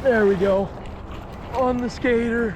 There we go. On the skater.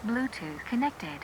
Bluetooth connected.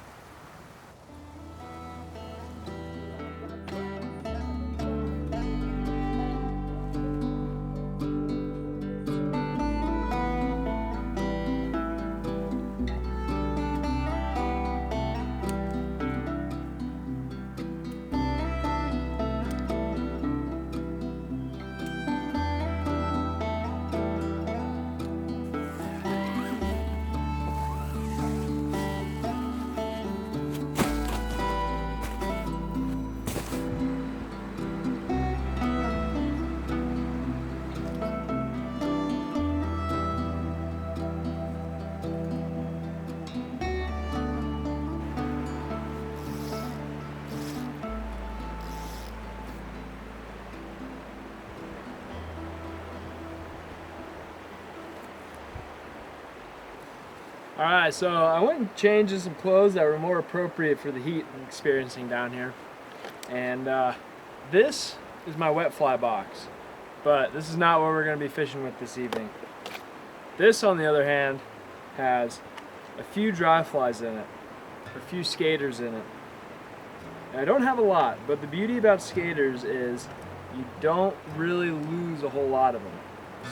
Alright, so I went and changed some clothes that were more appropriate for the heat I'm experiencing down here. And this is my wet fly box, but this is not what we're going to be fishing with this evening. This, on the other hand, has a few dry flies in it, a few skaters in it. And I don't have a lot, but the beauty about skaters is you don't really lose a whole lot of them.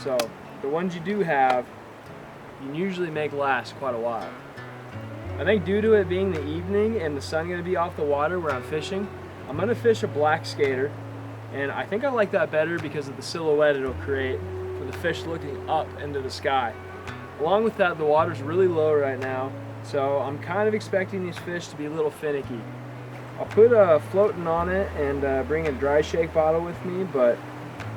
So the ones you do have, you can usually make last quite a while. I think due to it being the evening and the sun going to be off the water where I'm fishing, I'm going to fish a black skater, and I think I like that better because of the silhouette it'll create for the fish looking up into the sky. Along with that, the water's really low right now, so I'm kind of expecting these fish to be a little finicky. I'll put a floating on it and bring a dry shake bottle with me, but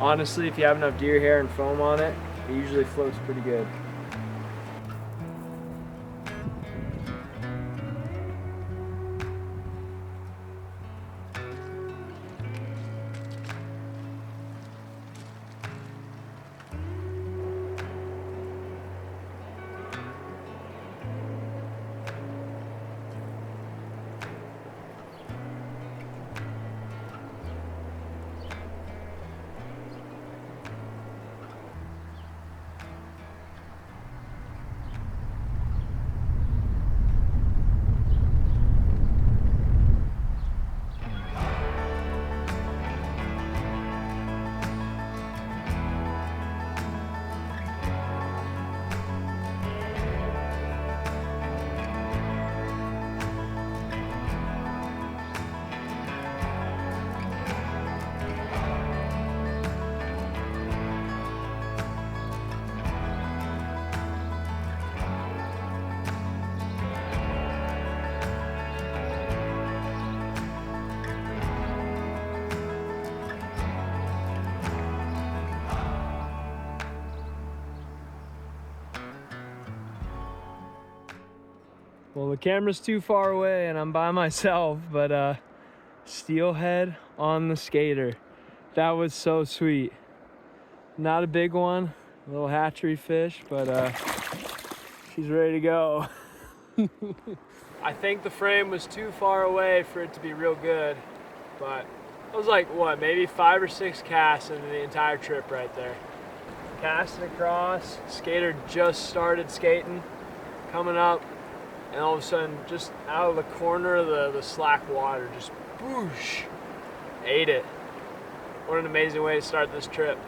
honestly, if you have enough deer hair and foam on it, it usually floats pretty good. Well, the camera's too far away and I'm by myself, but steelhead on the skater. That was so sweet. Not a big one, a little hatchery fish, but she's ready to go. I think the frame was too far away for it to be real good, but it was like, what, maybe 5 or 6 casts into the entire trip right there. Casting across, skater just started skating, coming up, and all of a sudden, just out of the corner of the slack water, just boosh, ate it. What an amazing way to start this trip.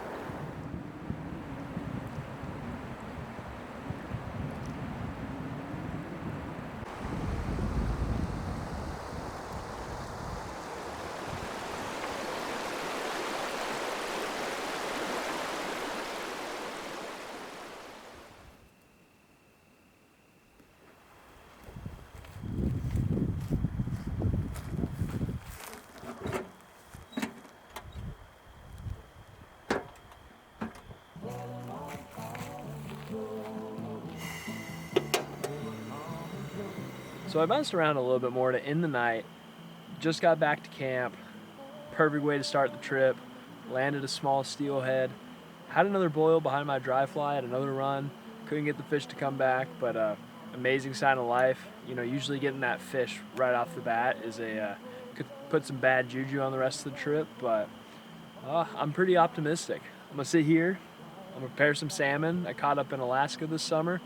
So I bounced around a little bit more to end the night. Just got back to camp. Perfect way to start the trip. Landed a small steelhead. Had another boil behind my dry fly at another run. Couldn't get the fish to come back, but amazing sign of life. You know, usually getting that fish right off the bat is could put some bad juju on the rest of the trip, but I'm pretty optimistic. I'm gonna sit here. I'm gonna prepare some salmon I caught up in Alaska this summer.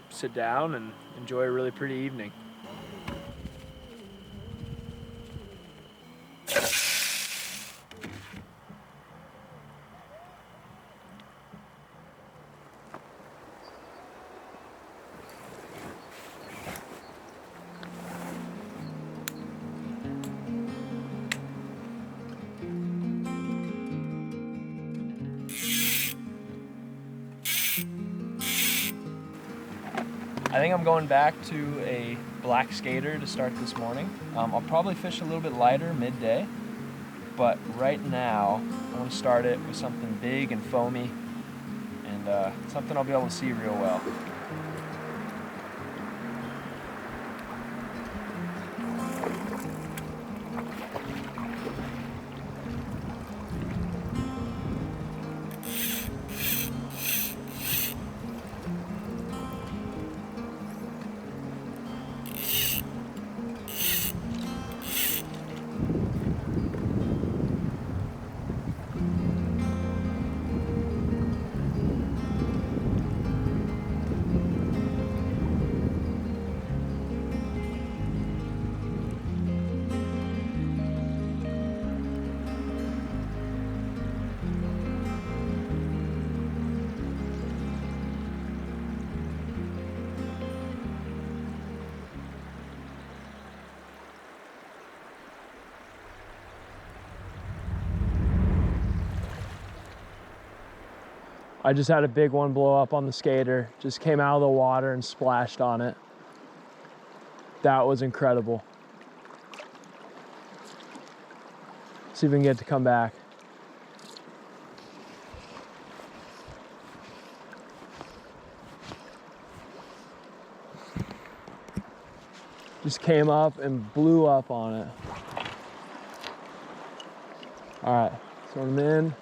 Sit down and enjoy a really pretty evening. I think I'm going back to a black skater to start this morning. I'll probably fish a little bit lighter midday, but right now I want to start it with something big and foamy and something I'll be able to see real well. I just had a big one blow up on the skater. Just came out of the water and splashed on it. That was incredible. See if we can get it to come back. Just came up and blew up on it. All right, throw them in.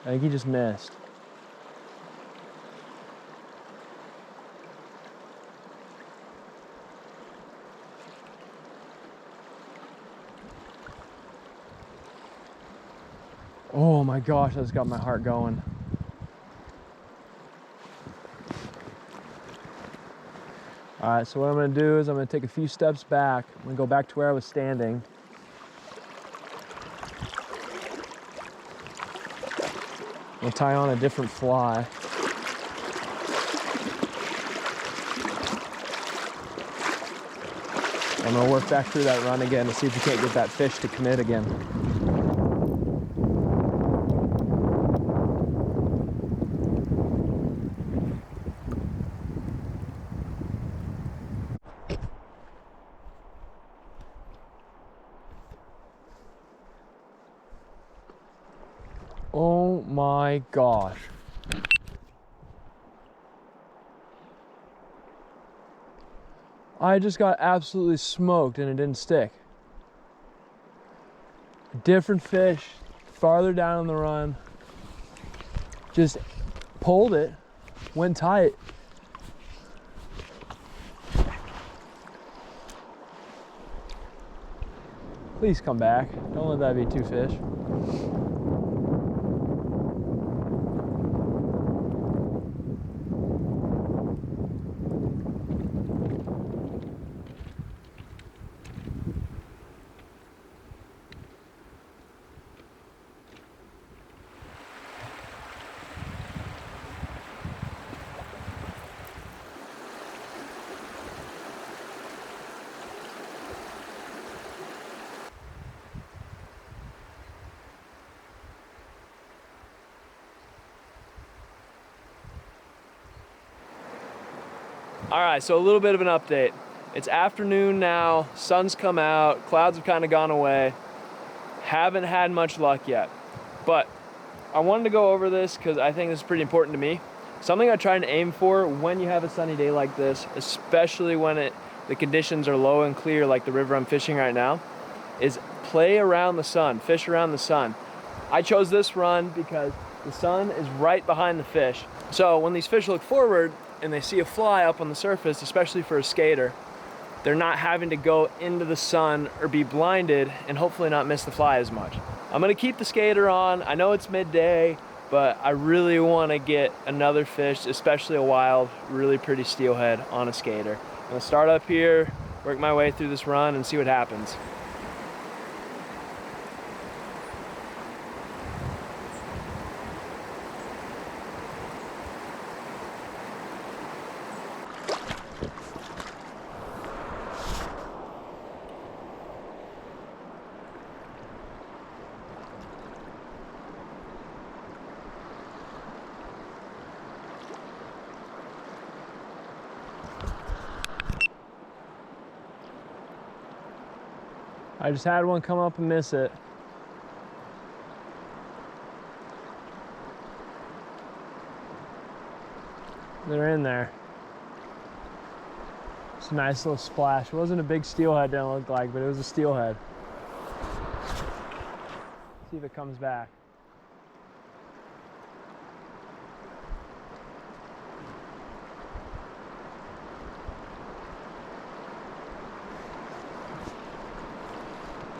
I think he just missed. Oh my gosh, that's got my heart going. All right, so what I'm gonna do is I'm gonna take a few steps back. I'm gonna go back to where I was standing. I'll tie on a different fly. I'm gonna work back through that run again to see if we can't get that fish to commit again. Oh my gosh. I just got absolutely smoked and it didn't stick. Different fish, farther down the run. Just pulled it, went tight. Please come back. Don't let that be two fish. All right, so a little bit of an update. It's afternoon now, sun's come out, clouds have kind of gone away. Haven't had much luck yet, but I wanted to go over this because I think this is pretty important to me. Something I try and aim for when you have a sunny day like this, especially when the conditions are low and clear like the river I'm fishing right now, is play around the sun, fish around the sun. I chose this run because the sun is right behind the fish. So when these fish look forward and they see a fly up on the surface, especially for a skater, they're not having to go into the sun or be blinded and hopefully not miss the fly as much. I'm gonna keep the skater on. I know it's midday, but I really wanna get another fish, especially a wild, really pretty steelhead on a skater. I'm gonna start up here, work my way through this run and see what happens. I just had one come up and miss it. They're in there. It's a nice little splash. It wasn't a big steelhead, didn't look like, but it was a steelhead. See if it comes back.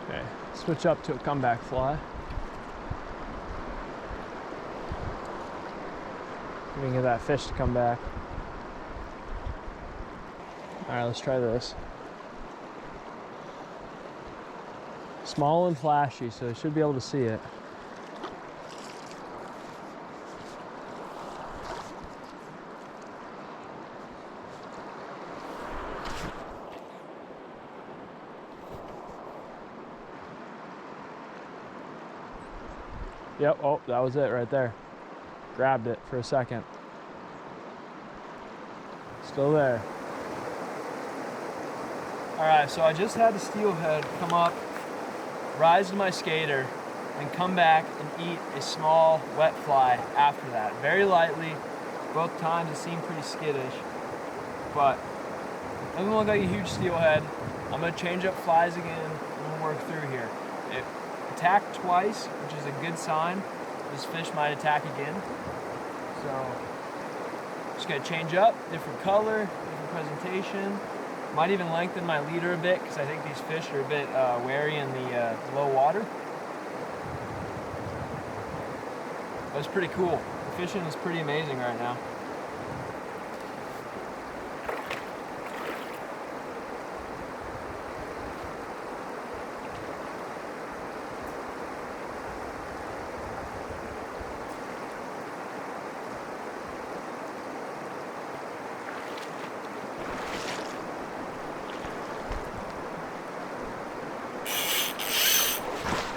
Okay, switch up to a comeback fly. We can get that fish to come back. All right, let's try this. Small and flashy, so you should be able to see it. Yep, oh, that was it right there. Grabbed it for a second. Still there. All right, so I just had the steelhead come up, rise to my skater, and come back and eat a small wet fly after that. Very lightly. Both times it seemed pretty skittish, but it doesn't look like a huge steelhead. I'm gonna change up flies again and we'll work through here. It attacked twice, which is a good sign. This fish might attack again. So, just gonna change up, different color, different presentation. Might even lengthen my leader a bit because I think these fish are a bit wary in the low water. That was pretty cool. The fishing is pretty amazing right now.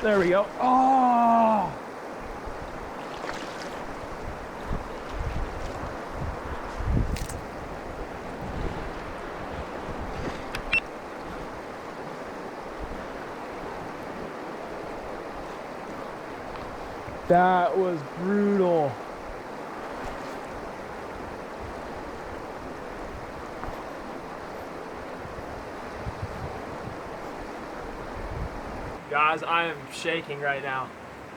There we go. Oh! That was brutal. Guys, I am shaking right now.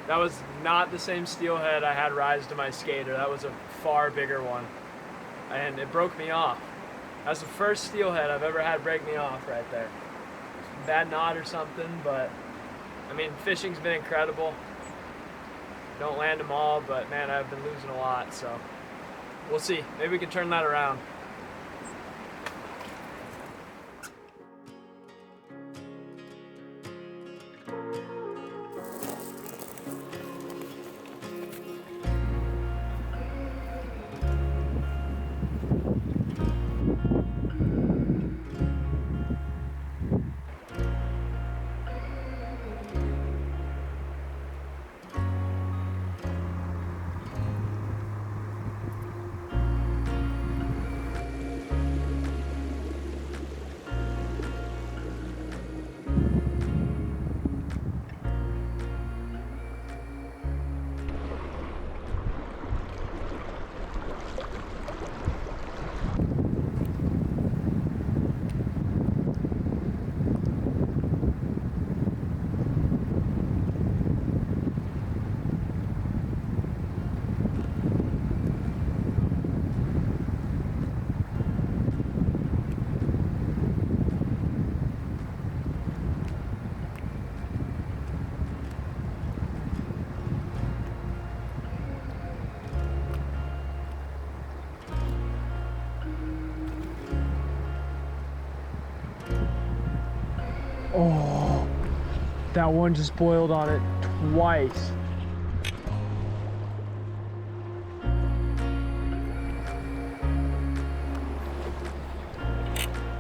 That was not the same steelhead I had rise to my skater. That was a far bigger one. And it broke me off. That's the first steelhead I've ever had break me off right there. Bad knot or something, but I mean, fishing's been incredible. Don't land them all, but man, I've been losing a lot, so we'll see. Maybe we can turn that around. Oh, that one just boiled on it twice.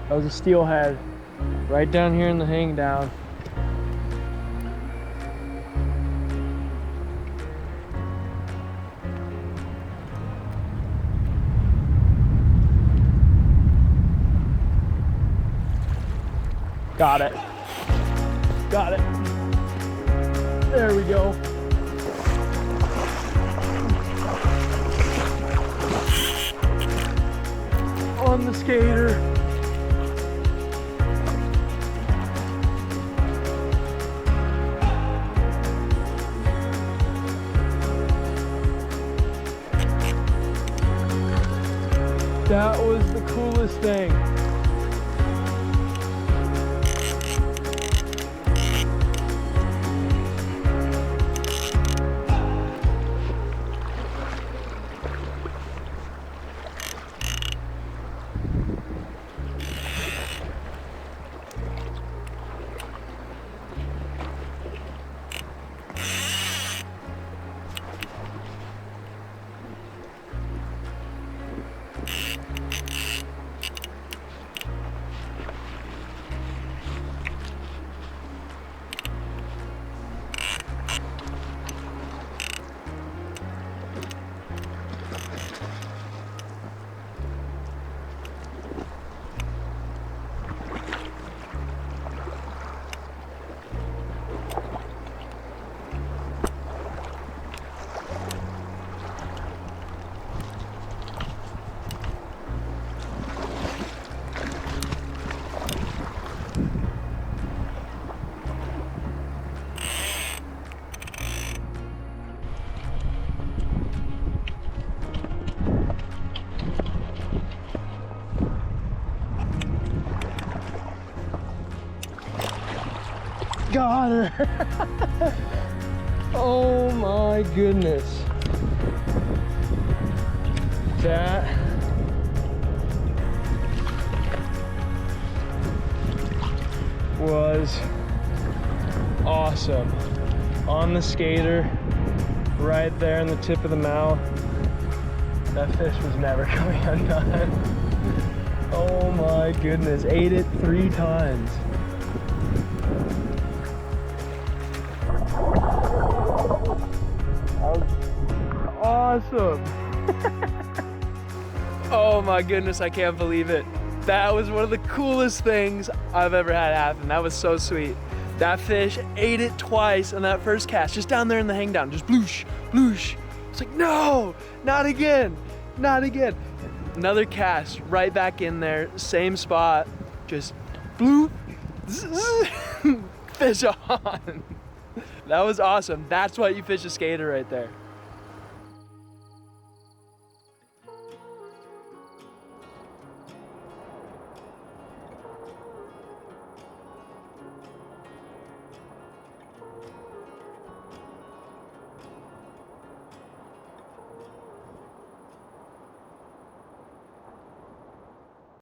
That was a steelhead right down here in the hang down. Got it. Got it. There we go. On the skater. That was the coolest thing. Got her. Oh my goodness. That was awesome. On the skater, right there in the tip of the mouth. That fish was never coming undone. Oh my goodness, ate it 3 times. Awesome. Oh my goodness, I can't believe it. That was one of the coolest things I've ever had happen. That was so sweet. That fish ate it twice on that first cast, just down there in the hang down, just bloosh, bloosh. It's like, no, not again, not again. Another cast, right back in there, same spot, just bloop, fish on. That was awesome. That's why you fish a skater right there.